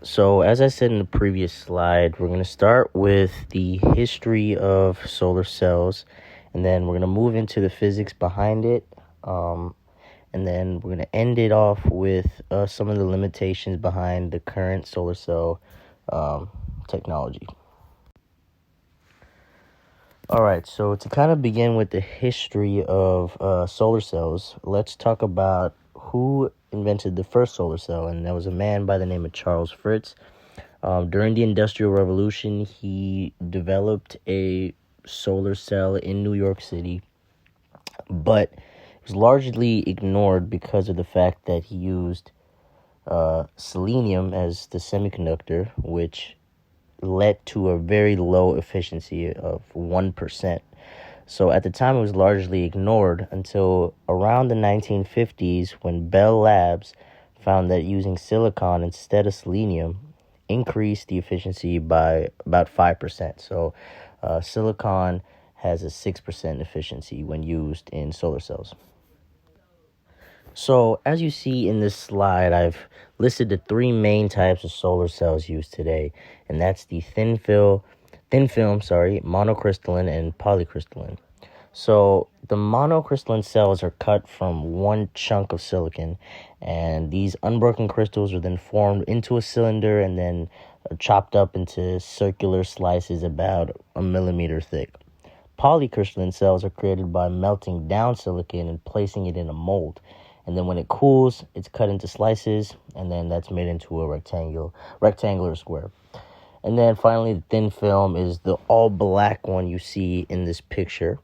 So, as I said in the previous slide, we're going to start with the history of solar cells, and then we're going to move into the physics behind it, and then we're going to end it off with some of the limitations behind the current solar cell technology. All right, so to kind of begin with the history of solar cells, let's talk about who invented the first solar cell, and that was a man by the name of Charles Fritz. During the Industrial Revolution, he developed a solar cell in New York City, but it was largely ignored because of the fact that he used selenium as the semiconductor, which led to a very low efficiency of 1%. So at the time, it was largely ignored until around the 1950s when Bell Labs found that using silicon instead of selenium increased the efficiency by about 5%. So silicon has a 6% efficiency when used in solar cells. So as you see in this slide, I've listed the three main types of solar cells used today, and that's the thin film, monocrystalline, and polycrystalline. So the monocrystalline cells are cut from one chunk of silicon, and these unbroken crystals are then formed into a cylinder and then chopped up into circular slices about a millimeter thick. Polycrystalline cells are created by melting down silicon and placing it in a mold. And then when it cools, it's cut into slices, and then that's made into a rectangular square. And then finally, the thin film is the all black one you see in this picture.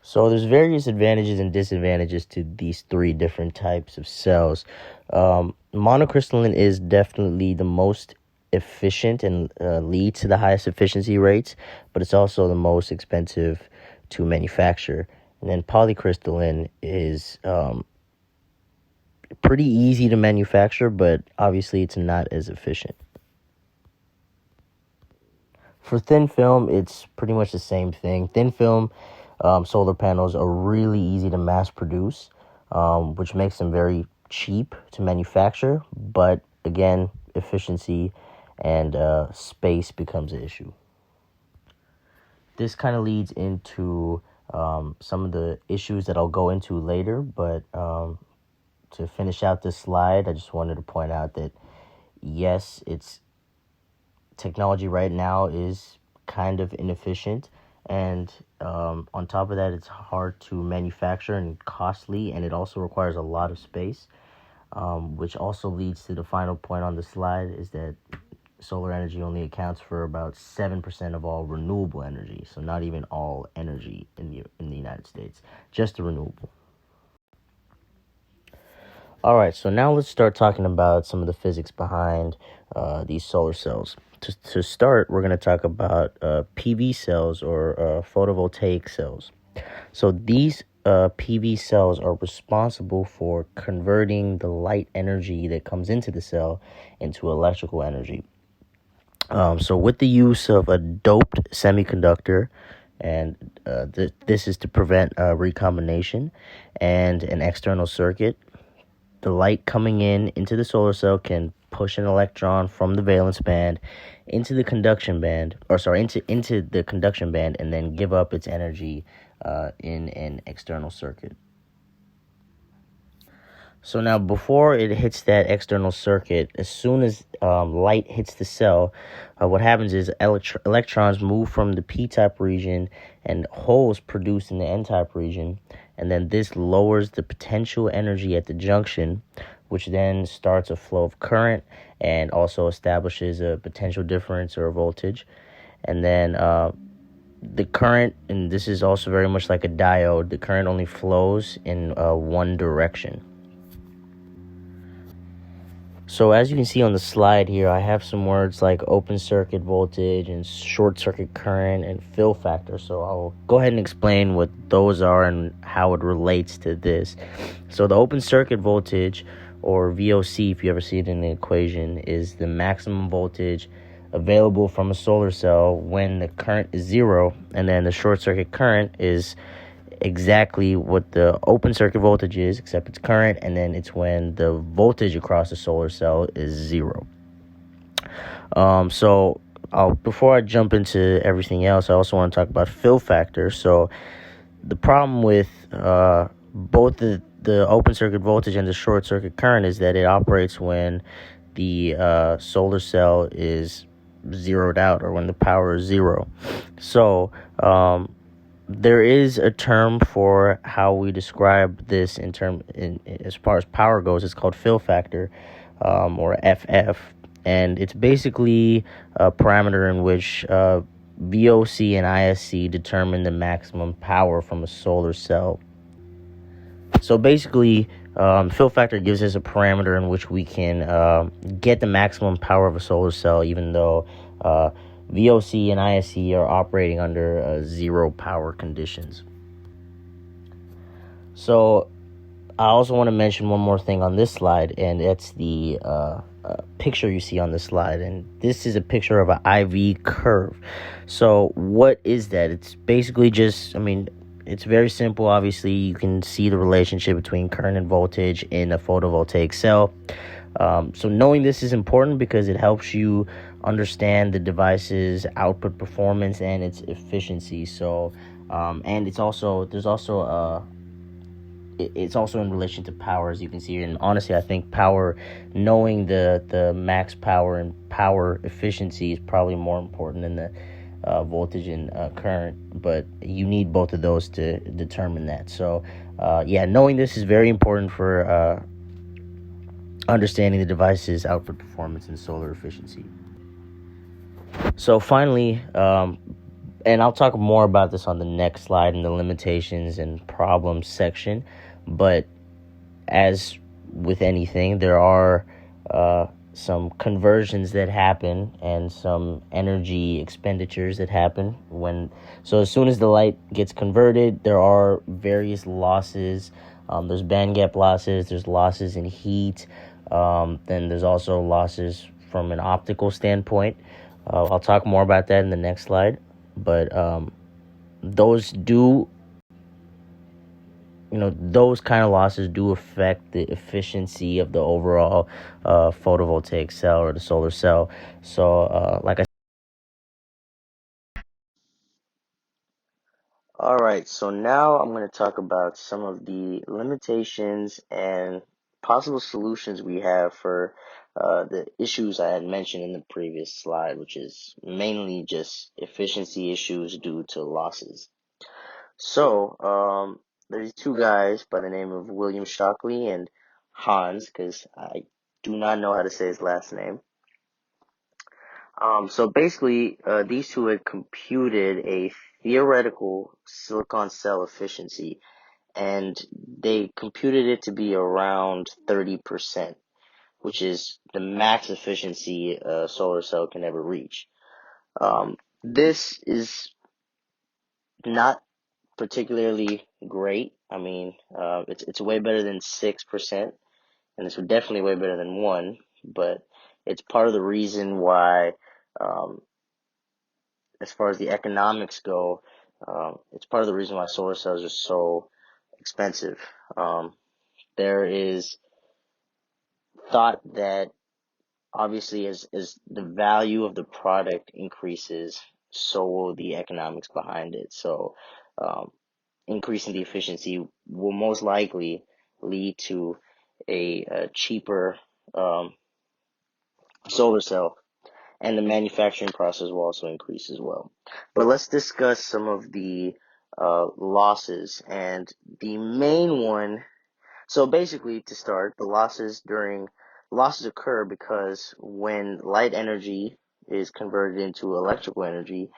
So there's various advantages and disadvantages to these three different types of cells. Monocrystalline is definitely the most efficient and leads to the highest efficiency rates, but it's also the most expensive to manufacture. And then polycrystalline is pretty easy to manufacture, but obviously it's not as efficient. For thin film, it's pretty much the same thing. Thin film solar panels are really easy to mass produce, which makes them very cheap to manufacture. But again, efficiency and space becomes an issue. This kind of leads into some of the issues that I'll go into later. But to finish out this slide, I just wanted to point out that yes, it's technology right now is kind of inefficient, and on top of that, it's hard to manufacture and costly, and it also requires a lot of space, which also leads to the final point on the slide, is that solar energy only accounts for about 7% of all renewable energy, so not even all energy in the United States, just the renewable. All right, so now let's start talking about some of the physics behind these solar cells. To start, we're going to talk about PV cells, or photovoltaic cells. So these PV cells are responsible for converting the light energy that comes into the cell into electrical energy. So with the use of a doped semiconductor, and this is to prevent recombination, and an external circuit, the light coming into the solar cell can push an electron from the valence band into the conduction band, into the conduction band, and then give up its energy in an external circuit. So now, before it hits that external circuit, as soon as light hits the cell, what happens is electrons move from the p-type region and holes produced in the n-type region, and then this lowers the potential energy at the junction, which then starts a flow of current and also establishes a potential difference or a voltage. And then the current, and this is also very much like a diode, the current only flows in one direction. So as you can see on the slide here, I have some words like open circuit voltage and short circuit current and fill factor. So I'll go ahead and explain what those are and how it relates to this. So the open circuit voltage, or VOC, if you ever see it in the equation, is the maximum voltage available from a solar cell when the current is zero, and then the short circuit current is exactly what the open circuit voltage is, except it's current, and then it's when the voltage across the solar cell is zero. So before I jump into everything else, I also want to talk about fill factor. So the problem with both the open circuit voltage and the short circuit current is that it operates when the solar cell is zeroed out, or when the power is zero. So there is a term for how we describe this in as far as power goes. It's called fill factor, or FF, and it's basically a parameter in which VOC and ISC determine the maximum power from a solar cell. So basically, fill factor gives us a parameter in which we can get the maximum power of a solar cell, even though VOC and ISC are operating under zero power conditions. So I also want to mention one more thing on this slide, and it's the picture you see on the slide. And this is a picture of an IV curve. So what is that? It's basically just, it's very simple. Obviously, you can see the relationship between current and voltage in a photovoltaic cell. So knowing this is important because it helps you understand the device's output performance and its efficiency. So, and it's also in relation to power, as you can see. And honestly, I think power, knowing the max power and power efficiency, is probably more important than the voltage and current. But you need both of those to determine that. So, knowing this is very important for understanding the device's output performance and solar efficiency. So finally, and I'll talk more about this on the next slide in the limitations and problems section, but as with anything, there are some conversions that happen and some energy expenditures that happen so as soon as the light gets converted, there are various losses. There's band gap losses, there's losses in heat, then there's also losses from an optical standpoint. I'll talk more about that in the next slide, but those kind of losses do affect the efficiency of the overall photovoltaic cell or the solar cell. So, like I said. All right, so now I'm going to talk about some of the limitations and possible solutions we have for the issues I had mentioned in the previous slide, which is mainly just efficiency issues due to losses. So, there's two guys by the name of William Shockley and Hans, because I do not know how to say his last name. So basically, these two had computed a theoretical silicon cell efficiency, and they computed it to be around 30%, which is the max efficiency a solar cell can ever reach. This is not particularly great. It's way better than 6%, and it's definitely way better than 1, but it's part of the reason why, as far as the economics go, it's part of the reason why solar cells are so expensive. There is thought that obviously as the value of the product increases, so will the economics behind it. So increasing the efficiency will most likely lead to a cheaper solar cell, and the manufacturing process will also increase as well. But let's discuss some of the losses, and the main one. So basically, to start, the losses occur because when light energy is converted into electrical energy,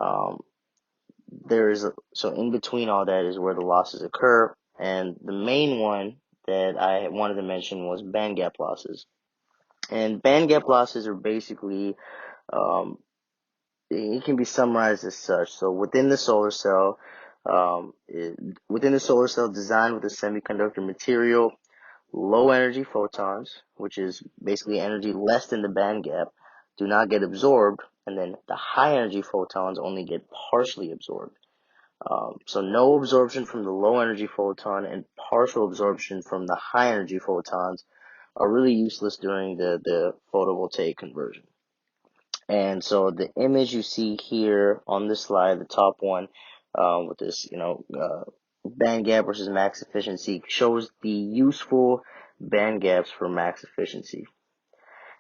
um, so in between all that is where the losses occur, and the main one that I wanted to mention was band gap losses. And band gap losses are basically, it can be summarized as such. So within the solar cell, designed with a semiconductor material, low energy photons, which is basically energy less than the band gap, do not get absorbed, and then the high energy photons only get partially absorbed. So no absorption from the low energy photon and partial absorption from the high energy photons are really useless during the photovoltaic conversion. And so the image you see here on this slide, the top one, with this, band gap versus max efficiency, shows the useful band gaps for max efficiency.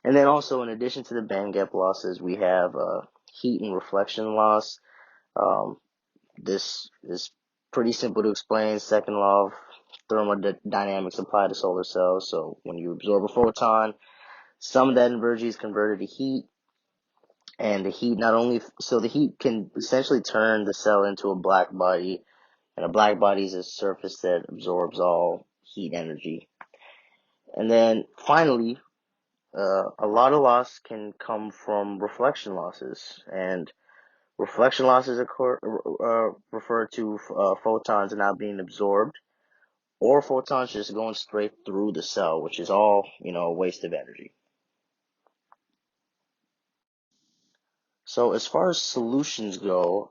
And then also, in addition to the band gap losses, we have heat and reflection loss. This is pretty simple to explain. Second law of thermodynamics applied to solar cells. So when you absorb a photon, some of that energy is converted to heat, and the heat the heat can essentially turn the cell into a black body, and a black body is a surface that absorbs all heat energy. And then finally, a lot of loss can come from reflection losses, and reflection losses refer to photons not being absorbed, or photons just going straight through the cell, which is all, a waste of energy. So as far as solutions go,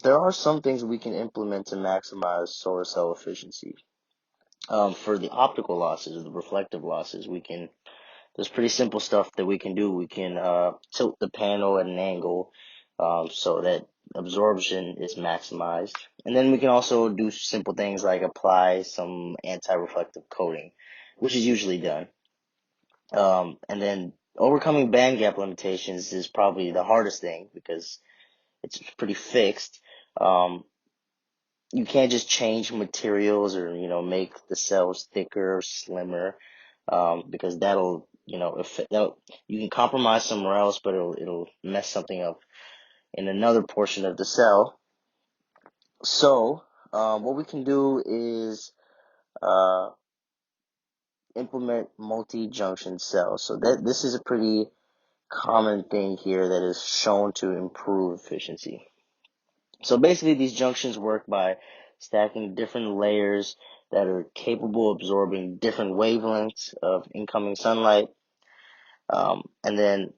there are some things we can implement to maximize solar cell efficiency. For the optical losses or the reflective losses, there's pretty simple stuff that we can do. We can tilt the panel at an angle so that absorption is maximized. And then we can also do simple things like apply some anti-reflective coating, which is usually done. And then overcoming band gap limitations is probably the hardest thing because it's pretty fixed. You can't just change materials or, make the cells thicker or slimmer, because that'll, you can compromise somewhere else, but it'll mess something up in another portion of the cell. So, what we can do is, implement multi-junction cells. So this is a pretty common thing here that is shown to improve efficiency. So basically, these junctions work by stacking different layers that are capable of absorbing different wavelengths of incoming sunlight, and then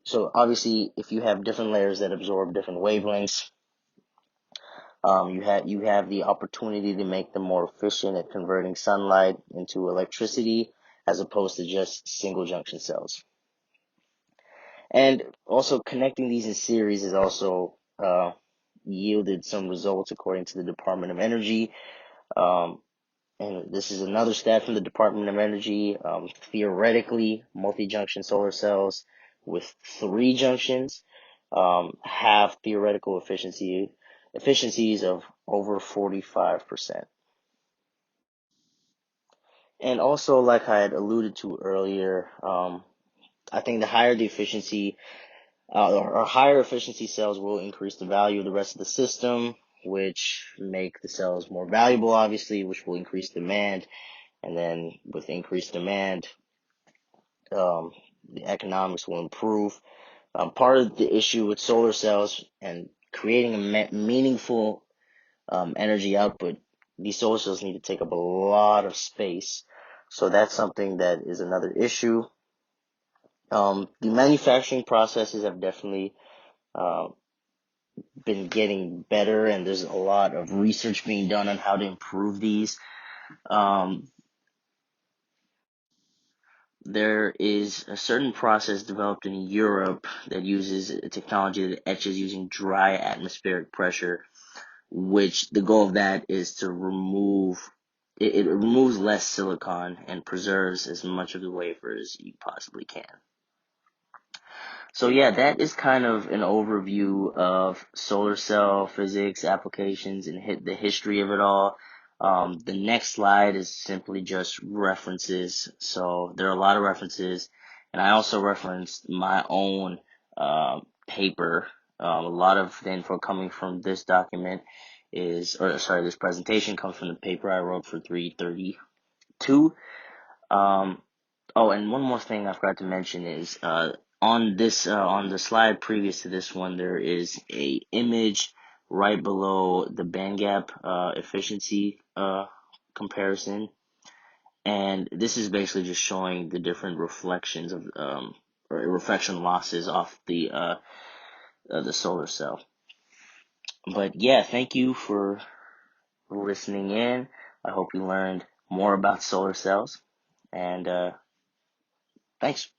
so obviously, if you have different layers that absorb different wavelengths, you have the opportunity to make them more efficient at converting sunlight into electricity, as opposed to just single junction cells. And also, connecting these in series has also yielded some results according to the Department of Energy. And this is another stat from the Department of Energy. Theoretically, multi-junction solar cells with 3 junctions have theoretical efficiencies of over 45%. And also, like I had alluded to earlier, I think the higher the efficiency, or higher efficiency cells will increase the value of the rest of the system, which make the cells more valuable, obviously, which will increase demand. And then with increased demand, the economics will improve. Part of the issue with solar cells and creating a meaningful energy output, these solar cells need to take up a lot of space. So that's something that is another issue. The manufacturing processes have definitely been getting better, and there's a lot of research being done on how to improve these. There is a certain process developed in Europe that uses a technology that etches using dry atmospheric pressure, which the goal of that is to it removes less silicon and preserves as much of the wafer as you possibly can. So yeah, that is kind of an overview of solar cell physics applications and the history of it all. The next slide is simply just references. So there are a lot of references, and I also referenced my own paper. A lot of the info coming from this this presentation comes from the paper I wrote for 332. Oh, and one more thing I forgot to mention is on the slide previous to this one, there is a image right below the band gap efficiency comparison, and this is basically just showing the different reflections of or reflection losses off the solar cell. But yeah, thank you for listening in. I hope you learned more about solar cells. And thanks.